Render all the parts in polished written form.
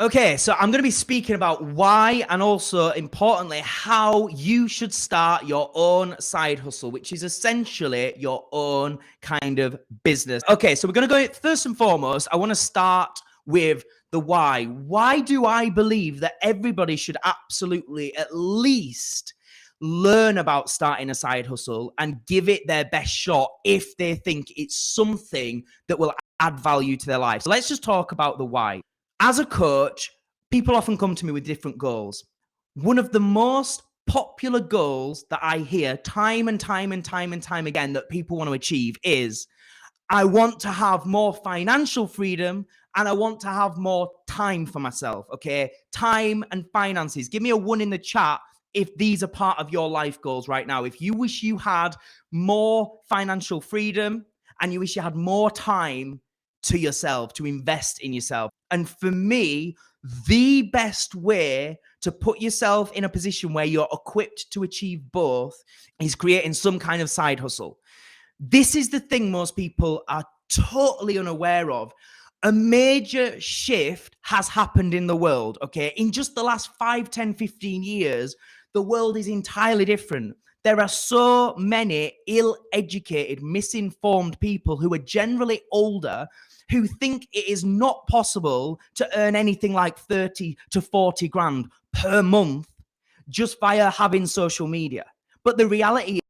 Okay, so I'm going to be speaking about why and also importantly how you should start your own side hustle, which is essentially your own kind of business. Okay, so we're going to go first and foremost. I want to start with the why. Why do I believe that everybody should absolutely at least learn about starting a side hustle and give it their best shot if they think it's something that will add value to their life? So let's just talk about the why. As a coach, people often come to me with different goals. One of the most popular goals that I hear time and time again that people want to achieve is, I want to have more financial freedom and I want to have more time for myself. Okay. Time and finances. Give me a 1 in the chat if these are part of your life goals right now. If you wish you had more financial freedom and you wish you had more time to yourself, to invest in yourself. And for me, the best way to put yourself in a position where you're equipped to achieve both is creating some kind of side hustle. This is the thing most people are totally unaware of. A major shift has happened in the world, okay? In just the last 5, 10, 15 years, the world is entirely different. There are so many ill-educated, misinformed people who are generally older who think it is not possible to earn anything like 30 to 40 grand per month just via having social media. But the reality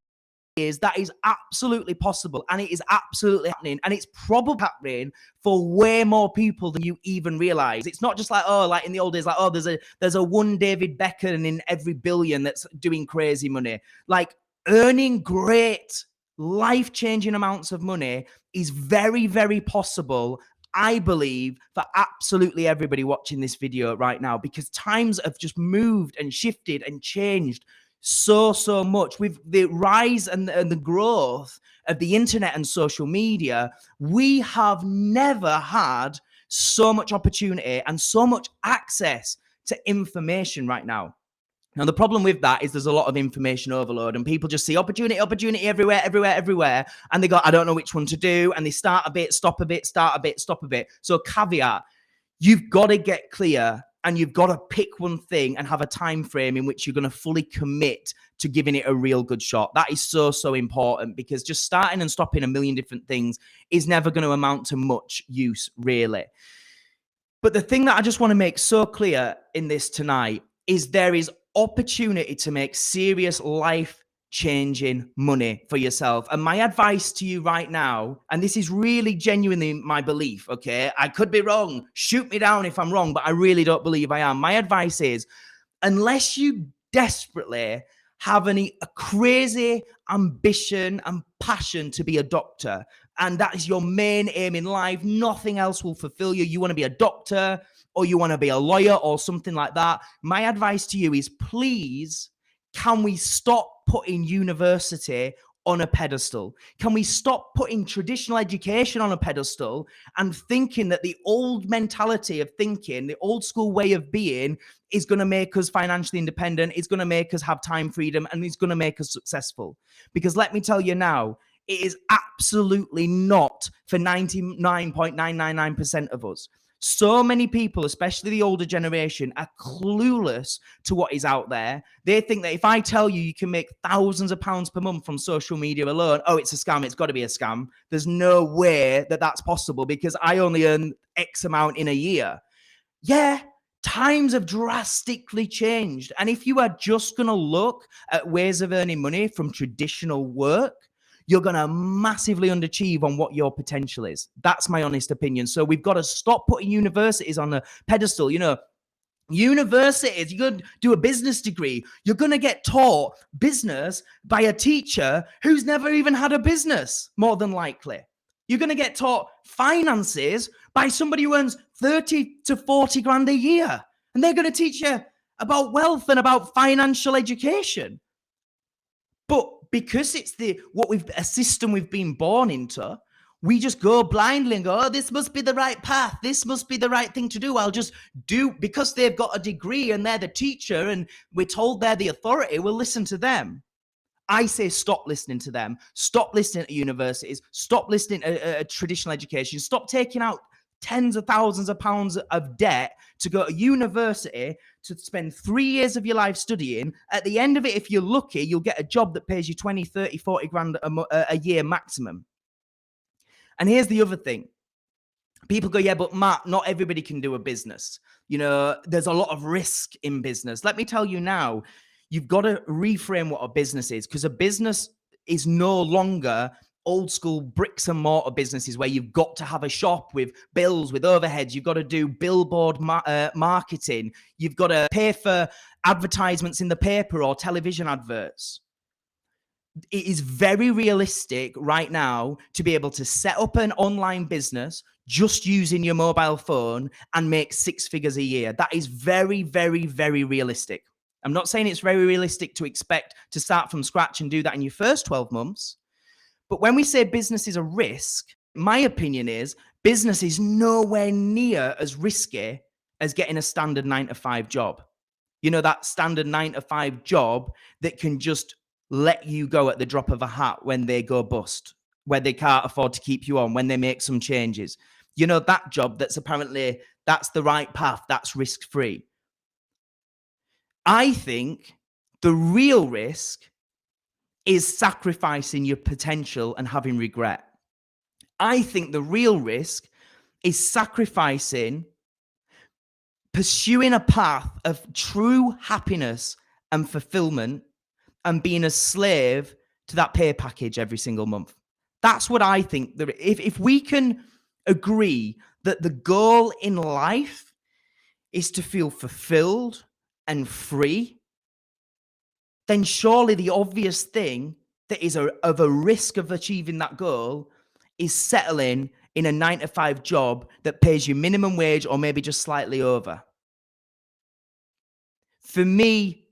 is that is absolutely possible, and it is absolutely happening, and it's probably happening for way more people than you even realize. It's not just like, oh, like in the old days, like, oh, there's a one David Beckham in every billion that's doing crazy money. Like, earning great life-changing amounts of money is very, very possible, I believe, for absolutely everybody watching this video right now, because times have just moved and shifted and changed so much. With the rise and the growth of the internet and social media, we have never had so much opportunity and so much access to information right now. Now, the problem with that is there's a lot of information overload, and people just see opportunity everywhere. And they go, I don't know which one to do. And they start a bit, stop a bit, start a bit, stop a bit. So caveat, you've got to get clear and you've got to pick one thing and have a time frame in which you're going to fully commit to giving it a real good shot. That is so important, because just starting and stopping a million different things is never going to amount to much use, really. But the thing that I just want to make so clear in this tonight is there is opportunity to make serious life-changing money for yourself. And my advice to you right now, and this is really genuinely my belief, okay? I could be wrong. Shoot me down if I'm wrong, but I really don't believe I am. My advice is, unless you desperately have a crazy ambition and passion to be a doctor, and that is your main aim in life, nothing else will fulfill you. You want to be a doctor, or you want to be a lawyer or something like that. My advice to you is, please, can we stop putting university on a pedestal? Can we stop putting traditional education on a pedestal and thinking that the old mentality of thinking, the old school way of being, is going to make us financially independent, is going to make us have time freedom, and is going to make us successful? Because let me tell you now, it is absolutely not for 99.999% of us. So many people, especially the older generation, are clueless to what is out there. They think that if I tell you you can make thousands of pounds per month from social media alone, oh, it's a scam. It's got to be a scam. There's no way that that's possible because I only earn X amount in a year. Yeah, times have drastically changed. And if you are just going to look at ways of earning money from traditional work, you're going to massively underachieve on what your potential is. That's my honest opinion. So we've got to stop putting universities on a pedestal. You know, universities, you're going to do a business degree, you're going to get taught business by a teacher who's never even had a business, more than likely. You're going to get taught finances by somebody who earns 30 to 40 grand a year. And they're going to teach you about wealth and about financial education. But because it's a system we've been born into, we just go blindly and go, oh, this must be the right path. This must be the right thing to do. I'll just do, because they've got a degree and they're the teacher and we're told they're the authority, we'll listen to them. I say stop listening to them. Stop listening to universities. Stop listening to traditional education. Stop taking out tens of thousands of pounds of debt to go to university, to spend 3 years of your life studying. At the end of it, if you're lucky, you'll get a job that pays you 20, 30, 40 grand a year maximum. And here's the other thing. People go, yeah, but Matt, not everybody can do a business. You know, there's a lot of risk in business. Let me tell you now, you've got to reframe what a business is, because a business is no longer old school bricks and mortar businesses where you've got to have a shop with bills, with overheads. You've got to do billboard marketing. You've got to pay for advertisements in the paper or television adverts. It is very realistic right now to be able to set up an online business just using your mobile phone and make 6 figures a year. That is very, very, very realistic. I'm not saying it's very realistic to expect to start from scratch and do that in your first 12 months. But when we say business is a risk, my opinion is business is nowhere near as risky as getting a standard 9-to-5 job. You know, that standard 9-to-5 job that can just let you go at the drop of a hat when they go bust, where they can't afford to keep you on, when they make some changes. You know, that job that's apparently, that's the right path, that's risk-free. I think the real risk is sacrificing your potential and having regret. I think the real risk is sacrificing, pursuing a path of true happiness and fulfillment and being a slave to that pay package every single month. That's what I think. If we can agree that the goal in life is to feel fulfilled and free, then surely the obvious thing that is of a risk of achieving that goal is settling in a 9-to-5 job that pays you minimum wage or maybe just slightly over. For me,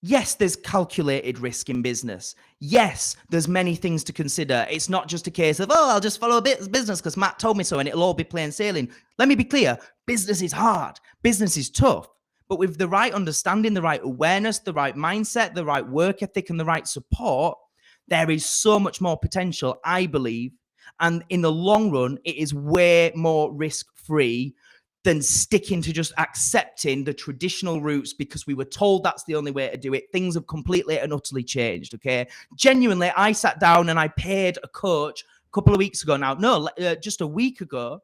yes, there's calculated risk in business. Yes, there's many things to consider. It's not just a case of, oh, I'll just follow a business because Matt told me so and it'll all be plain sailing. Let me be clear. Business is hard. Business is tough. But with the right understanding, the right awareness, the right mindset, the right work ethic, and the right support, there is so much more potential, I believe. And in the long run, it is way more risk-free than sticking to just accepting the traditional routes because we were told that's the only way to do it. Things have completely and utterly changed, okay? Genuinely, I sat down and I paid a coach a couple of weeks ago now. No, just a week ago.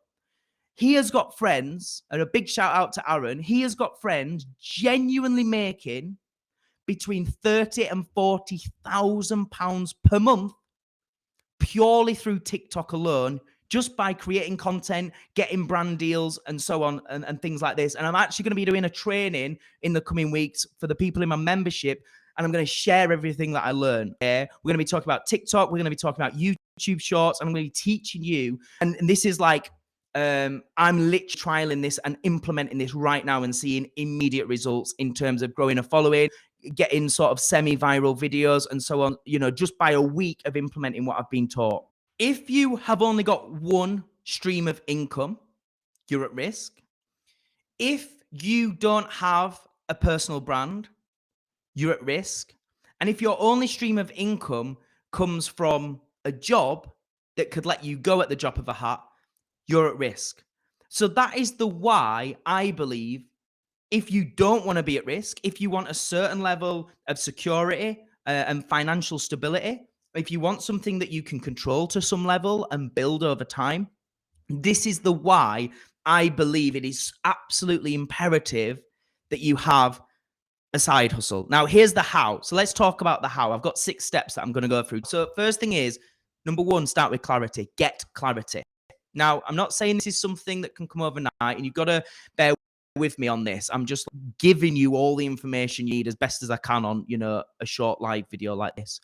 He has got friends, and a big shout out to Aaron. He has got friends genuinely making between 30 and 40,000 pounds per month purely through TikTok alone, just by creating content, getting brand deals, and so on, and things like this. And I'm actually going to be doing a training in the coming weeks for the people in my membership, and I'm going to share everything that I learned. We're going to be talking about TikTok. We're going to be talking about YouTube Shorts. And I'm going to be teaching you. And this is like, I'm literally trialing this and implementing this right now and seeing immediate results in terms of growing a following, getting sort of semi-viral videos and so on, you know, just by a week of implementing what I've been taught. If you have only got one stream of income, you're at risk. If you don't have a personal brand, you're at risk. And if your only stream of income comes from a job that could let you go at the drop of a hat, you're at risk. So that is the why I believe if you don't want to be at risk, if you want a certain level of security and financial stability, if you want something that you can control to some level and build over time, this is the why I believe it is absolutely imperative that you have a side hustle. Now, here's the how. So let's talk about the how. I've got 6 steps that I'm going to go through. So first thing is, number 1, start with clarity. Get clarity. Now, I'm not saying this is something that can come overnight, and you've got to bear with me on this. I'm just giving you all the information you need as best as I can on, you know, a short live video like this.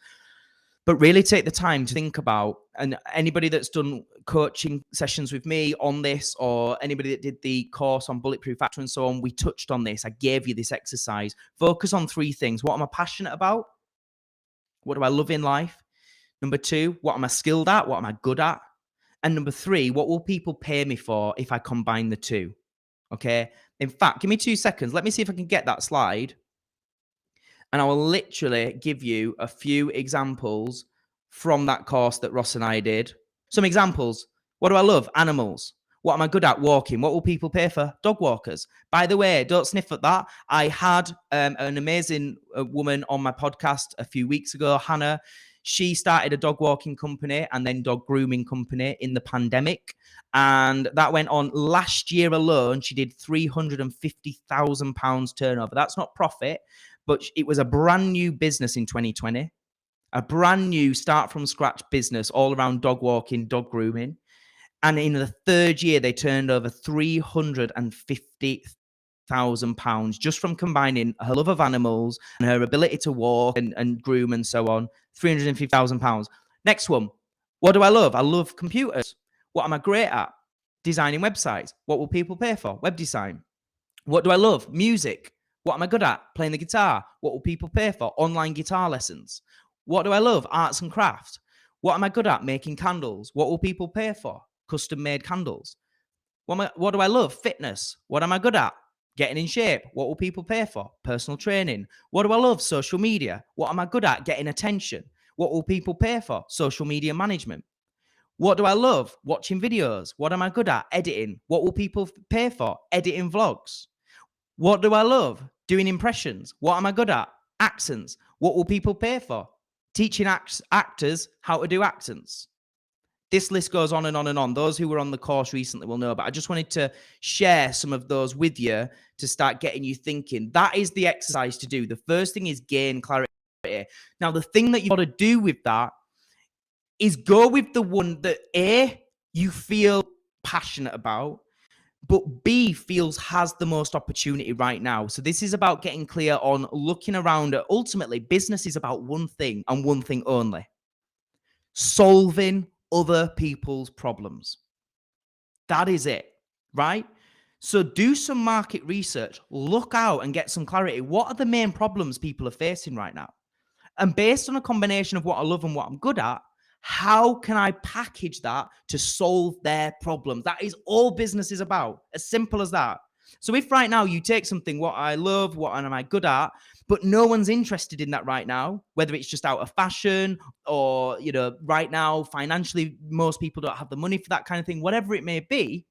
But really take the time to think about, and anybody that's done coaching sessions with me on this, or anybody that did the course on Bulletproof Factor and so on, we touched on this. I gave you this exercise. Focus on 3 things. What am I passionate about? What do I love in life? Number 2, what am I skilled at? What am I good at? And number 3, what will people pay me for if I combine the 2? Okay. In fact, give me 2 seconds. Let me see if I can get that slide. And I will literally give you a few examples from that course that Ross and I did. Some examples. What do I love? Animals. What am I good at? Walking. What will people pay for? Dog walkers. By the way, don't sniff at that. I had an amazing woman on my podcast a few weeks ago, Hannah. She started a dog walking company and then dog grooming company in the pandemic. And that went on last year alone. She did £350,000 turnover. That's not profit, but it was a brand new business in 2020, a brand new start from scratch business all around dog walking, dog grooming. And in the third year, they turned over £350,000 just from combining her love of animals and her ability to walk and groom and so on. £350,000. Next one. What do I love? I love computers. What am I great at? Designing websites. What will people pay for? Web design. What do I love? Music. What am I good at? Playing the guitar. What will people pay for? Online guitar lessons. What do I love? Arts and crafts. What am I good at? Making candles. What will people pay for? Custom made candles. What do I love? Fitness. What am I good at? Getting in shape. What will people pay for? Personal training. What do I love? Social media. What am I good at? Getting attention. What will people pay for? Social media management. What do I love? Watching videos. What am I good at? Editing. What will people pay for? Editing vlogs. What do I love? Doing impressions. What am I good at? Accents. What will people pay for? Teaching actors how to do accents. This list goes on and on and on. Those who were on the course recently will know, but I just wanted to share some of those with you to start getting you thinking. That is the exercise to do. The first thing is gain clarity. Now, the thing that you've got to do with that is go with the one that A, you feel passionate about, but B, feels has the most opportunity right now. So this is about getting clear on looking around at, ultimately, business is about one thing and one thing only: solving other people's problems. That is it, right? So do some market research, look out and get some clarity. What are the main problems people are facing right now? And based on a combination of what I love and what I'm good at, how can I package that to solve their problems? That is all business is about. As simple as that. So if right now you take something, what I love, what am I good at, but no one's interested in that right now, whether it's just out of fashion or, right now, financially, most people don't have the money for that kind of thing, whatever it may be,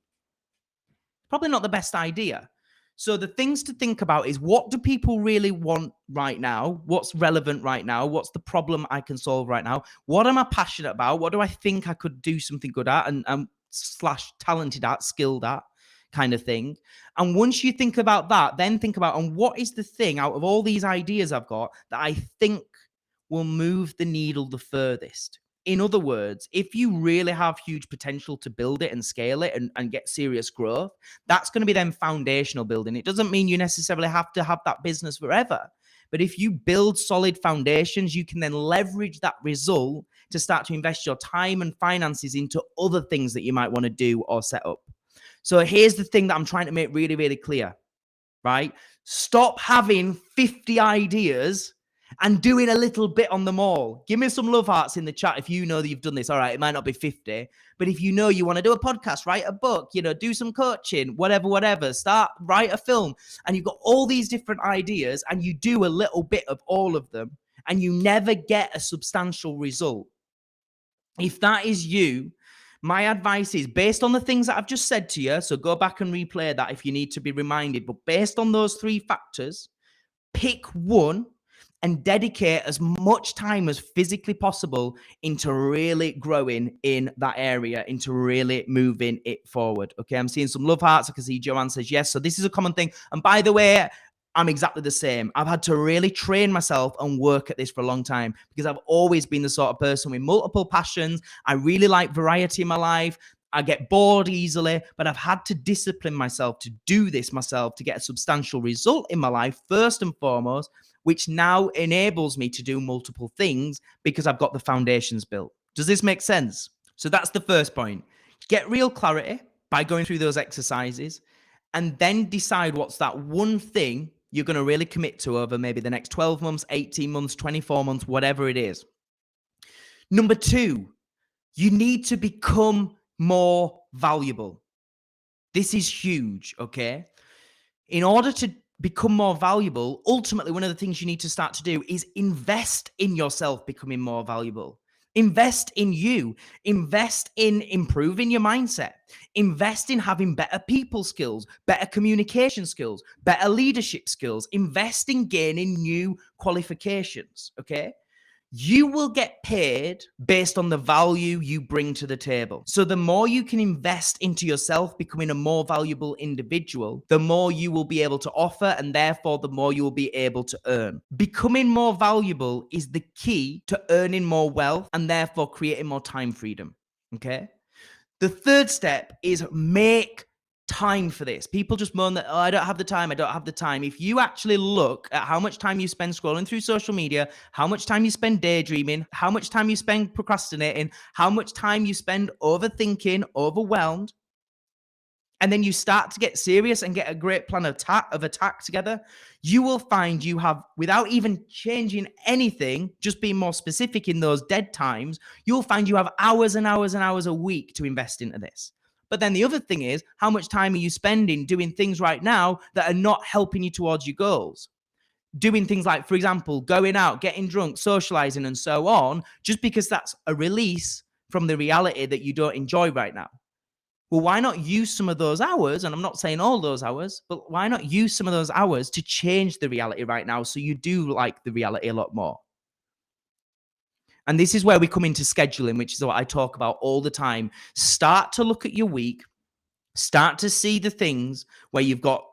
probably not the best idea. So the things to think about is, what do people really want right now? What's relevant right now? What's the problem I can solve right now? What am I passionate about? What do I think I could do something good at and slash talented at, skilled at, kind of thing? And once you think about that, then think about, and what is the thing out of all these ideas I've got that I think will move the needle the furthest? In other words, if you really have huge potential to build it and scale it and get serious growth, that's going to be then foundational building. It doesn't mean you necessarily have to have that business forever. But if you build solid foundations, you can then leverage that result to start to invest your time and finances into other things that you might want to do or set up. So here's the thing that I'm trying to make really, really clear, right? Stop having 50 ideas and doing a little bit on them all. Give me some love hearts in the chat if you know that you've done this. All right, it might not be 50, but if you know you want to do a podcast, write a book, do some coaching, whatever, write a film, and you've got all these different ideas and you do a little bit of all of them and you never get a substantial result. If that is you, my advice is, based on the things that I've just said to you, so go back and replay that if you need to be reminded, but based on those 3 factors, pick one and dedicate as much time as physically possible into really growing in that area, into really moving it forward. Okay, I'm seeing some love hearts. I can see Joanne says yes. So this is a common thing. And by the way, I'm exactly the same. I've had to really train myself and work at this for a long time because I've always been the sort of person with multiple passions. I really like variety in my life. I get bored easily, but I've had to discipline myself to do this myself to get a substantial result in my life, first and foremost, which now enables me to do multiple things because I've got the foundations built. Does this make sense? So that's the first point. Get real clarity by going through those exercises and then decide what's that one thing you're going to really commit to over maybe the next 12 months, 18 months, 24 months, whatever it is. Number 2, you need to become more valuable. This is huge, okay? In order to become more valuable, ultimately, one of the things you need to start to do is invest in yourself becoming more valuable. Invest in you. Invest in improving your mindset. Invest in having better people skills, better communication skills, better leadership skills. Invest in gaining new qualifications, okay? You will get paid based on the value you bring to the table. So the more you can invest into yourself becoming a more valuable individual, the more you will be able to offer, and therefore the more you will be able to earn. Becoming more valuable is the key to earning more wealth and therefore creating more time freedom. Okay? The third step is make time for this. People just moan that, oh, I don't have the time. I don't have the time. If you actually look at how much time you spend scrolling through social media, how much time you spend daydreaming, how much time you spend procrastinating, how much time you spend overthinking, overwhelmed, and then you start to get serious and get a great plan of attack together, you will find you have, without even changing anything, just being more specific in those dead times, you'll find you have hours and hours and hours a week to invest into this. But then the other thing is, how much time are you spending doing things right now that are not helping you towards your goals? Doing things like, for example, going out, getting drunk, socializing, and so on, just because that's a release from the reality that you don't enjoy right now. Well, why not use some of those hours? And I'm not saying all those hours, but why not use some of those hours to change the reality right now so you do like the reality a lot more? And this is where we come into scheduling, which is what I talk about all the time. Start to look at your week, start to see the things where you've got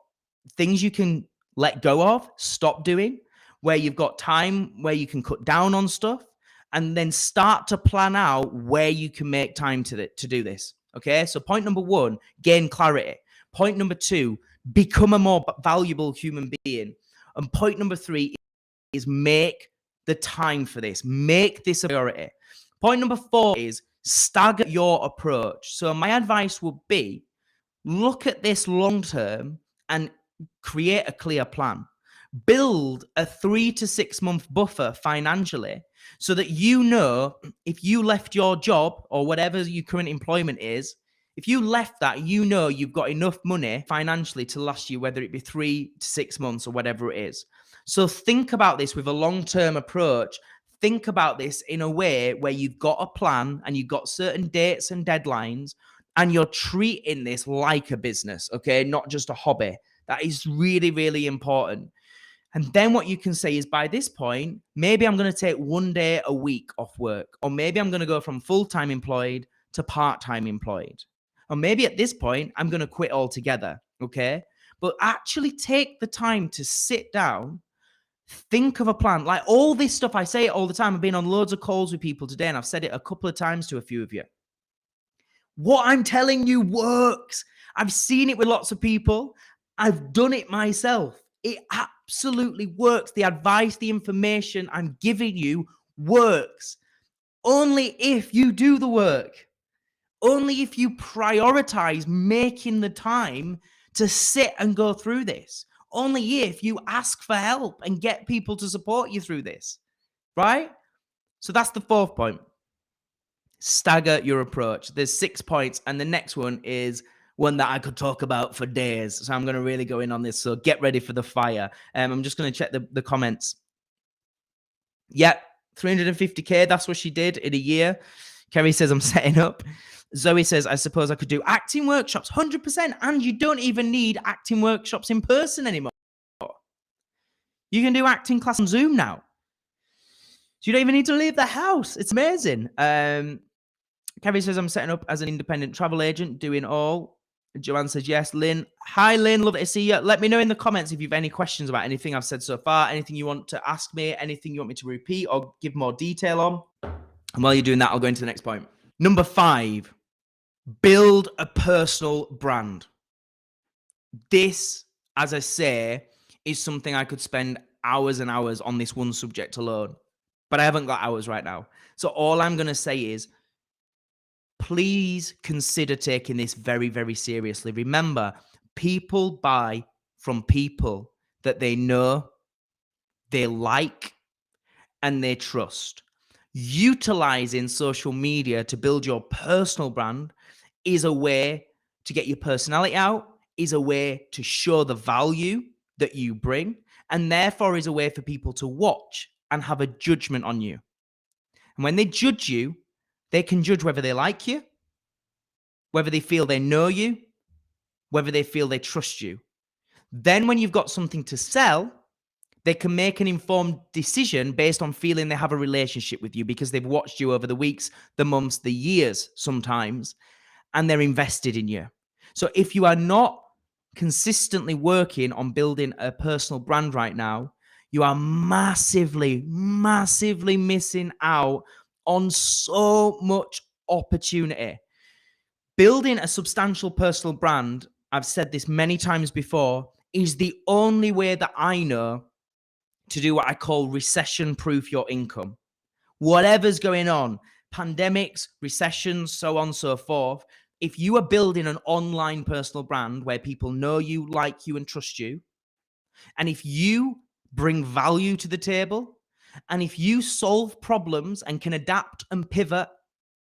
things you can let go of, stop doing, where you've got time where you can cut down on stuff, and then start to plan out where you can make time to do this. Okay, so point number one, gain clarity. Point number two, become a more valuable human being. And point number three is make the time for this. Make this a priority. Point number four is stagger your approach. So my advice would be, look at this long term and create a clear plan. Build a 3 to 6 month buffer financially so that you know if you left your job or whatever your current employment is, if you left that, you know you've got enough money financially to last you, whether it be 3 to 6 months or whatever it is. So think about this with a long-term approach. Think about this in a way where you've got a plan and you've got certain dates and deadlines, and you're treating this like a business, okay? Not just a hobby. That is really, really important. And then what you can say is, by this point, maybe I'm going to take 1 day a week off work, or maybe I'm going to go from full-time employed to part-time employed. Or maybe at this point, I'm going to quit altogether, okay? But actually take the time to sit down, think of a plan. Like all this stuff, I say it all the time. I've been on loads of calls with people today, and I've said it a couple of times to a few of you. What I'm telling you works. I've seen it with lots of people. I've done it myself. It absolutely works. The advice, the information I'm giving you works. Only if you do the work. Only if you prioritize making the time to sit and go through this. Only if you ask for help and get people to support you through this, right? So that's the fourth point. Stagger your approach. There's 6 points, and the next one is one that I could talk about for days. So I'm going to really go in on this. So get ready for the fire. I'm just going to check the comments. Yep, 350K. That's what she did in a year. Kerry says, I'm setting up. Zoe says, I suppose I could do acting workshops. 100%. And you don't even need acting workshops in person anymore. You can do acting class on Zoom now. So you don't even need to leave the house. It's amazing. Kerry says, I'm setting up as an independent travel agent, doing all. Joanne says, yes. Lynn. Hi, Lynn. Love to see you. Let me know in the comments if you've any questions about anything I've said so far, anything you want to ask me, anything you want me to repeat or give more detail on. And while you're doing that, I'll go into the next point. Number 5, build a personal brand. This, as I say, is something I could spend hours and hours on this one subject alone, but I haven't got hours right now. So all I'm going to say is, please consider taking this very, very seriously. Remember, people buy from people that they know, they like, and they trust. Utilizing social media to build your personal brand is a way to get your personality out, is a way to show the value that you bring, and therefore is a way for people to watch and have a judgment on you. And when they judge you, they can judge whether they like you, whether they feel they know you, whether they feel they trust you. Then when you've got something to sell, they can make an informed decision based on feeling they have a relationship with you because they've watched you over the weeks, the months, the years sometimes, and they're invested in you. So if you are not consistently working on building a personal brand right now, you are massively, massively missing out on so much opportunity. Building a substantial personal brand, I've said this many times before, is the only way that I know to do what I call recession-proof your income. Whatever's going on, pandemics, recessions, so on and so forth, if you are building an online personal brand where people know you, like you, and trust you, and if you bring value to the table, and if you solve problems and can adapt and pivot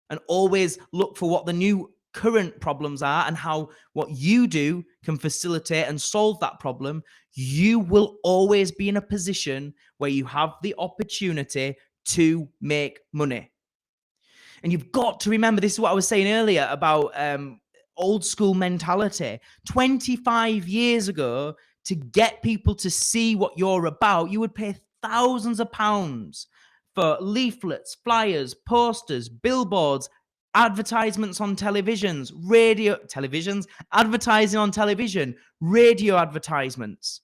and always look for what the new current problems are and how what you do can facilitate and solve that problem, you will always be in a position where you have the opportunity to make money. And you've got to remember, this is what I was saying earlier about old school mentality. 25 years ago, to get people to see what you're about, you would pay thousands of pounds for leaflets, flyers, posters, billboards, advertisements on televisions, advertising on television, radio advertisements.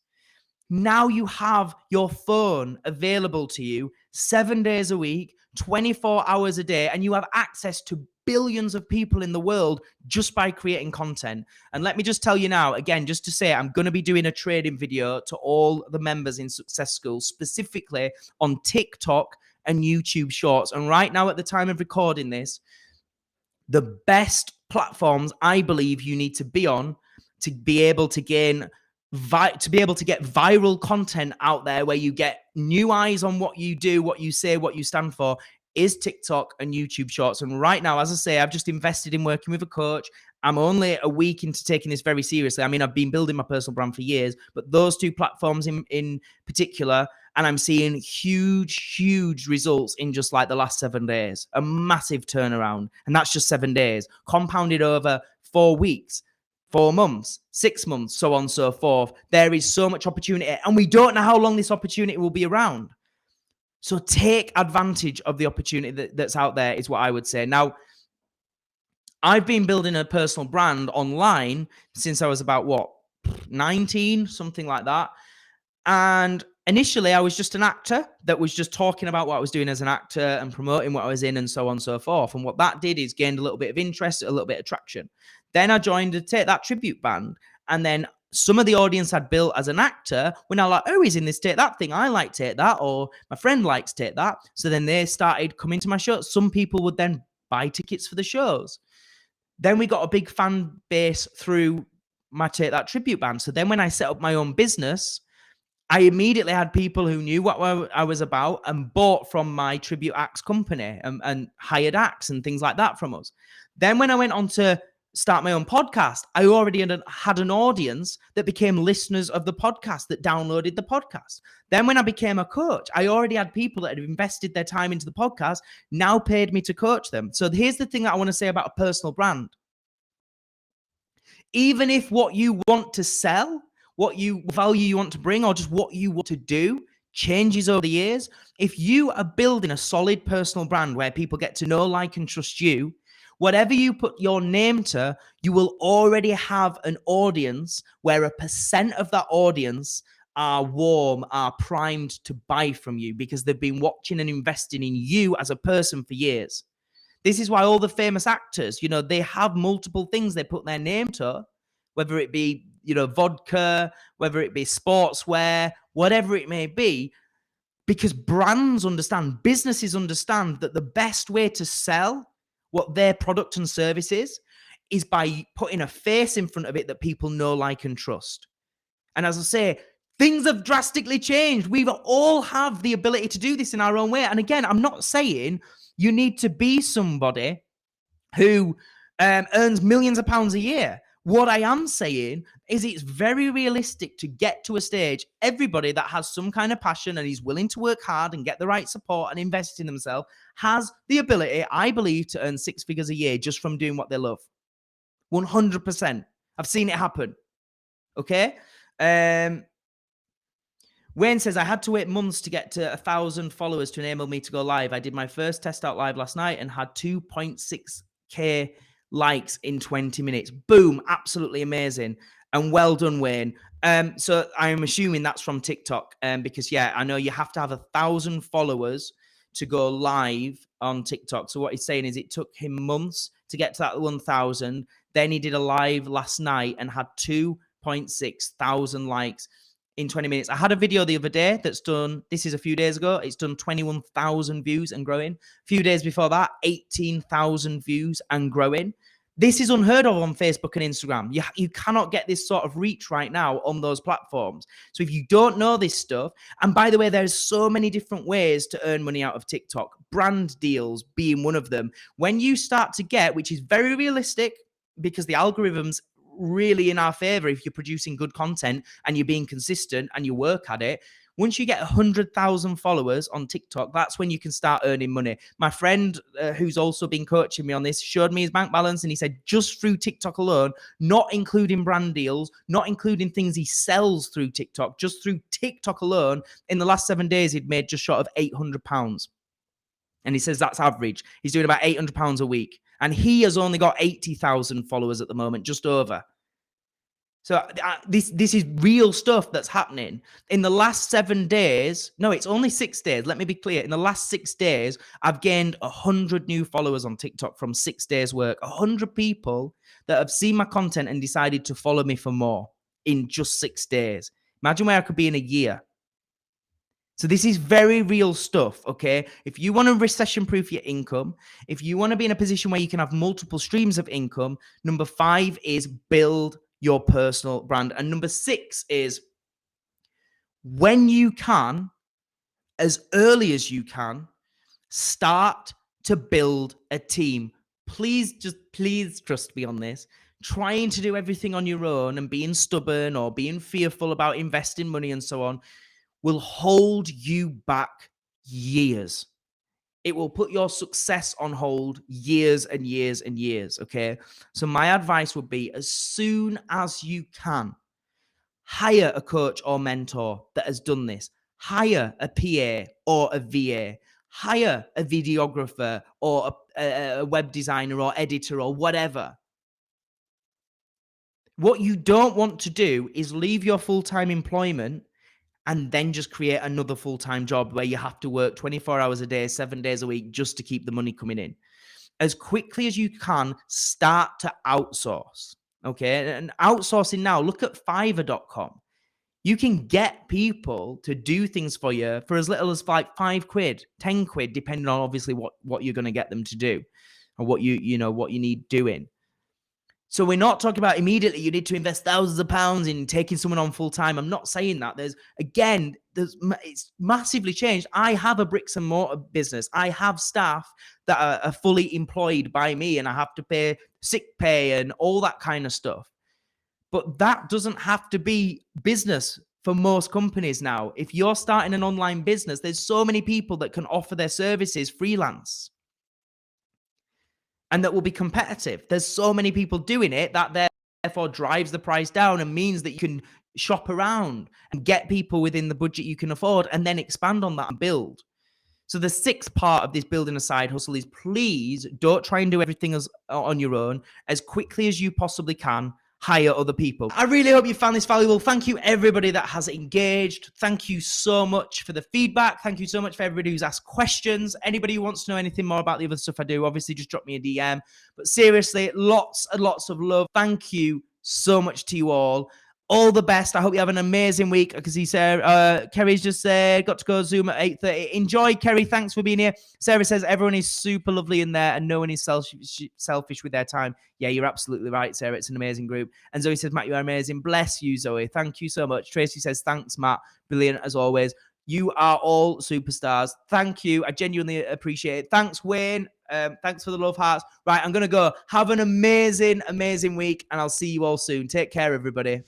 Now you have your phone available to you 7 days a week, 24 hours a day, and you have access to billions of people in the world just by creating content. And let me just tell you now, again, just to say, I'm going to be doing a trading video to all the members in Success School, specifically on TikTok and YouTube Shorts. And right now, at the time of recording this, the best platforms I believe you need to be on to be able to get viral content out there where you get new eyes on what you do, what you say, what you stand for, is TikTok and YouTube Shorts. And right now, as I say, I've just invested in working with a coach. I'm only a week into taking this very seriously. I mean, I've been building my personal brand for years, but those two platforms in particular, and I'm seeing huge results in just like the last 7 days, a massive turnaround. And that's just 7 days, compounded over 4 weeks, 4 months, 6 months, so on and so forth. There is so much opportunity, and we don't know how long this opportunity will be around. So take advantage of the opportunity that's out there, is what I would say. Now, I've been building a personal brand online since I was about, 19, something like that. And initially, I was just an actor that was just talking about what I was doing as an actor and promoting what I was in and so on and so forth. And what that did is gained a little bit of interest, a little bit of traction. Then I joined a Take That tribute band. And then some of the audience I'd built as an actor were now like, oh, he's in this Take That thing. I like Take That, or my friend likes Take That. So then they started coming to my shows. Some people would then buy tickets for the shows. Then we got a big fan base through my Take That tribute band. So then when I set up my own business, I immediately had people who knew what I was about and bought from my tribute acts company and hired acts and things like that from us. Then when I went on to start my own podcast, I already had an audience that became listeners of the podcast, that downloaded the podcast. Then when I became a coach, I already had people that had invested their time into the podcast, now paid me to coach them. So here's the thing that I want to say about a personal brand. Even if what you want to sell, what value you want to bring, or just what you want to do changes over the years, if you are building a solid personal brand where people get to know, like, and trust you, whatever you put your name to, you will already have an audience where a percent of that audience are warm, are primed to buy from you because they've been watching and investing in you as a person for years. This is why all the famous actors, they have multiple things they put their name to, whether it be, vodka, whether it be sportswear, whatever it may be, because brands understand, businesses understand that the best way to sell what their product and service is by putting a face in front of it that people know, like, and trust. And as I say, things have drastically changed. We all have the ability to do this in our own way. And again, I'm not saying you need to be somebody who earns millions of pounds a year. What I am saying is it's very realistic to get to a stage, everybody that has some kind of passion and is willing to work hard and get the right support and invest in themselves has the ability, I believe, to earn 6 figures a year just from doing what they love. 100%. I've seen it happen. Okay? Wayne says, I had to wait months to get to 1,000 followers to enable me to go live. I did my first test out live last night and had 2.6K likes in 20 minutes. Boom. Absolutely amazing. And well done, Wayne. So I'm assuming that's from TikTok. Because yeah, I know you have to have 1,000 followers to go live on TikTok. So what he's saying is it took him months to get to that 1,000. Then he did a live last night and had 2.6 thousand likes in 20 minutes. I had a video the other day that's done, this is a few days ago, it's done 21,000 views and growing. A few days before that, 18,000 views and growing. This is unheard of on Facebook and Instagram. You cannot get this sort of reach right now on those platforms. So if you don't know this stuff, and by the way, there's so many different ways to earn money out of TikTok, brand deals being one of them. When you start to get, which is very realistic because the algorithms really in our favor if you're producing good content and you're being consistent and you work at it. Once you get 100,000 followers on TikTok, that's when you can start earning money. My friend who's also been coaching me on this showed me his bank balance and he said just through TikTok alone, not including brand deals, not including things he sells through TikTok, just through TikTok alone, in the last 7 days, he'd made just short of £800. And he says that's average. He's doing about £800 a week. And he has only got 80,000 followers at the moment, just over. So this is real stuff that's happening. In the last 7 days, no, it's only 6 days. Let me be clear. In the last 6 days, I've gained 100 new followers on TikTok from 6 days work. 100 people that have seen my content and decided to follow me for more in just 6 days. Imagine where I could be in a year. So this is very real stuff, okay? If you want to recession-proof your income, if you want to be in a position where you can have multiple streams of income, number 5 is build your personal brand. And number 6 is when you can, as early as you can, start to build a team. Please trust me on this. Trying to do everything on your own and being stubborn or being fearful about investing money and so on will hold you back years. It will put your success on hold years and years and years, okay? So my advice would be as soon as you can, hire a coach or mentor that has done this. Hire a PA or a VA. Hire a videographer or a web designer or editor or whatever. What you don't want to do is leave your full-time employment and then just create another full-time job where you have to work 24 hours a day, 7 days a week just to keep the money coming in. As quickly as you can, start to outsource, okay? And outsourcing now, look at Fiverr.com. You can get people to do things for you for as little as like £5, £10, depending on obviously what you're going to get them to do or what you need doing. So we're not talking about immediately you need to invest thousands of pounds in taking someone on full time. I'm not saying that. It's massively changed. I have a bricks and mortar business. I have staff that are fully employed by me and I have to pay sick pay and all that kind of stuff. But that doesn't have to be business for most companies now. If you're starting an online business, there's so many people that can offer their services freelance. And that will be competitive. There's so many people doing it that therefore drives the price down and means that you can shop around and get people within the budget you can afford and then expand on that and build. So the 6th part of this building a side hustle is please don't try and do everything on your own. As quickly as you possibly can, hire other people. I really hope you found this valuable. Thank you everybody that has engaged. Thank you so much for the feedback. Thank you so much for everybody who's asked questions. Anybody who wants to know anything more about the other stuff I do, obviously just drop me a DM. But seriously, lots and lots of love. Thank you so much to you all. All the best. I hope you have an amazing week. I can see Sarah. Kerry's just said, got to go Zoom at 8:30. Enjoy, Kerry. Thanks for being here. Sarah says, everyone is super lovely in there and no one is selfish with their time. Yeah, you're absolutely right, Sarah. It's an amazing group. And Zoe says, Matt, you are amazing. Bless you, Zoe. Thank you so much. Tracy says, thanks, Matt. Brilliant as always. You are all superstars. Thank you. I genuinely appreciate it. Thanks, Wayne. Thanks for the love hearts. Right, I'm going to go. Have an amazing, amazing week, and I'll see you all soon. Take care, everybody.